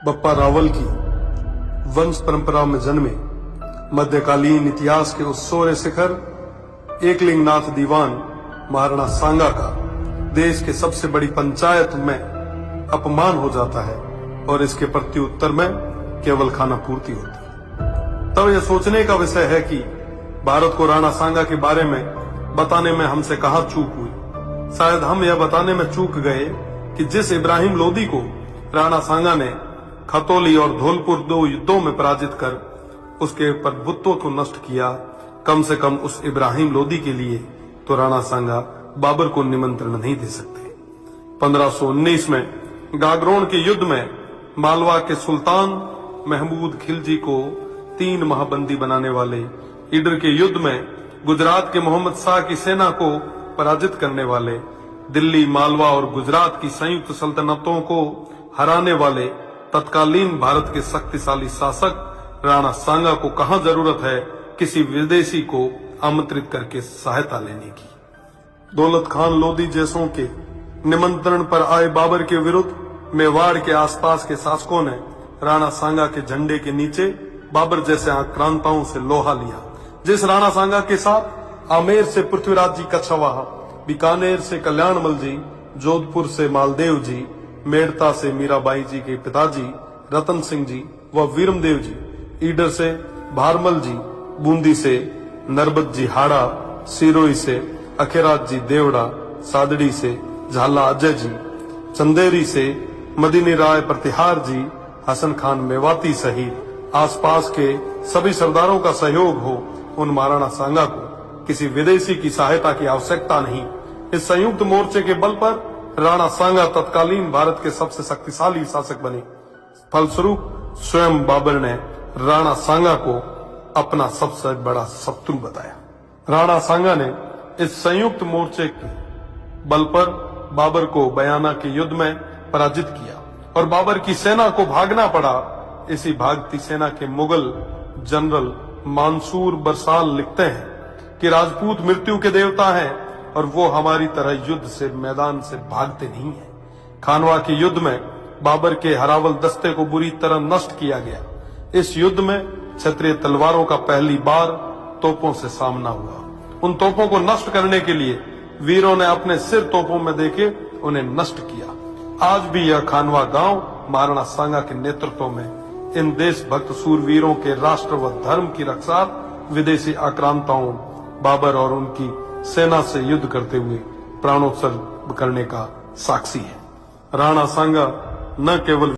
बप्पा रावल की वंश परंपरा में जन्मे मध्यकालीन इतिहास के उस सोरे शिखर एकलिंगनाथ दीवान महाराणा सांगा का देश के सबसे बड़ी पंचायत में अपमान हो जाता है और इसके प्रत्युत्तर में केवल खाना पूर्ति होती है। तब यह सोचने का विषय है कि भारत को राणा सांगा के बारे में बताने में हमसे कहां चूक हुई। शायद हम यह बताने में चूक गए कि जिस इब्राहिम लोदी को राणा सांगा ने खतौली और धौलपुर 2 युद्धों में पराजित कर उसके प्रभुत्व को नष्ट किया, कम से कम उस इब्राहिम लोदी के लिए तो राणा सांगा बाबर को निमंत्रण नहीं दे सकते। 1519 में गागरोन के युद्ध में मालवा के सुल्तान महमूद खिलजी को 3 माह बंदी बनाने वाले, ईडर के युद्ध में गुजरात के मोहम्मद शाह की सेना को पराजित करने वाले, दिल्ली, मालवा और गुजरात की संयुक्त सल्तनतों को हराने वाले तत्कालीन भारत के शक्तिशाली शासक राणा सांगा को कहां जरूरत है किसी विदेशी को आमंत्रित करके सहायता लेने की। दौलत खान लोदी जैसों के निमंत्रण पर आए बाबर के विरुद्ध मेवाड़ के आसपास के शासकों ने राणा सांगा के झंडे के नीचे बाबर जैसे आक्रांताओं से लोहा लिया। जिस राणा सांगा के साथ आमेर से पृथ्वीराज जी कछवाहा, बीकानेर से कल्याणमल जी, जोधपुर से मालदेव जी, मेड़ता से मीराबाई जी के पिताजी रतन सिंह जी व वीरमदेव जी, ईडर से भारमल जी, बूंदी से नरबत जी हाड़ा, सिरोही से अखेराज जी देवड़ा, सादड़ी से झाला अजय जी, चंदेरी से मदीनी राय प्रतिहार जी, हसन खान मेवाती सहित आसपास के सभी सरदारों का सहयोग हो, उन महाराणा सांगा को किसी विदेशी की सहायता की आवश्यकता नहीं। इस संयुक्त मोर्चे के बल पर राणा सांगा तत्कालीन भारत के सबसे शक्तिशाली शासक बने। फलस्वरूप स्वयं बाबर ने राणा सांगा को अपना सबसे बड़ा शत्रु बताया। राणा सांगा ने इस संयुक्त मोर्चे के बल पर बाबर को बयाना के युद्ध में पराजित किया और बाबर की सेना को भागना पड़ा। इसी भागती सेना के मुगल जनरल मंसूर बरसाल लिखते हैं कि राजपूत मृत्यु के देवता हैं और वो हमारी तरह युद्ध से मैदान से भागते नहीं हैं। खानवा के युद्ध में बाबर के हरावल दस्ते को बुरी तरह नष्ट किया गया। इस युद्ध में क्षत्रिय तलवारों का पहली बार तोपों से सामना हुआ। उन तोपों को नष्ट करने के लिए वीरों ने अपने सिर तोपों में देके उन्हें नष्ट किया। आज भी यह खानवा गांव महाराणा सांगा के नेतृत्व में इन देशभक्त सूरवीरों के राष्ट्र व धर्म की रक्षा विदेशी आक्रांताओं बाबर और उनकी सेना से युद्ध करते हुए प्राणोत्सर्ग करने का साक्षी है। राणा सांगा न केवल